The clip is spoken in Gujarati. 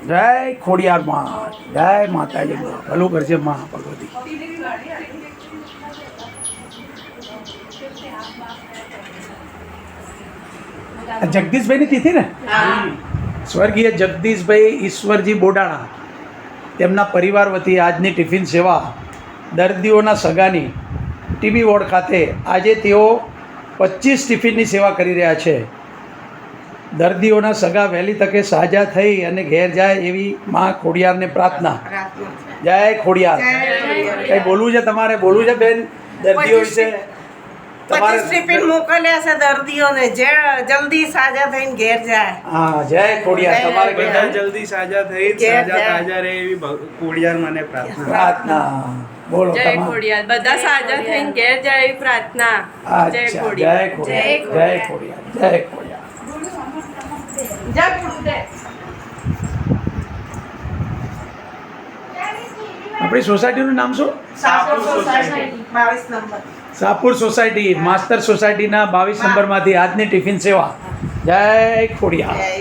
જય ખોડિયાર માં, જય માતાજી માં, ભલું કરજે માં ભગવતી. આ જગદીશભાઈની તિથિ ને, સ્વર્ગીય જગદીશભાઈ ઈશ્વરજી બોડાણા, તેમના પરિવાર વતી આજની ટિફિન સેવા દર્દીઓના સગાની ટીબી વોર્ડ ખાતે આજે તેઓ 25 ટિફિનની સેવા કરી રહ્યા છે. દર્દીઓના સગા વહેલી તકે સાજા થઈ અને ઘેર જાય એવી માં ખોડિયારને પ્રાર્થના. જય ખોડિયાર. કઈ બોલવું છે તમારે? બોલવું છે બેન દર્દીઓ વિશે? 25 ટિફિન મોકલ્યા છે દર્દીઓને, જે જલ્દી સાજા થઈને ઘેર જાય. હા, જય ખોડિયાર. તમારે બધા જલ્દી સાજા થઈ સાજા રહે એવી ખોડિયાર મને પ્રાર્થના. પ્રાર્થના બોલો. જય ખોડિયાર. બધા સાજા થઈને ઘેર જાય એવી પ્રાર્થના. જય જય ખોડિયાર. ખોડિયાર. જય ખોડિયાર. જય ખોડિયાર. જય ગુરુદેવ. આપણી સોસાયટીનું નામ શું? Sapur society 22 number. Sapur society master સોસાયટીના 22 નંબરમાંથી આજની ટિફિન સેવા. જય ખોડિયાર. જય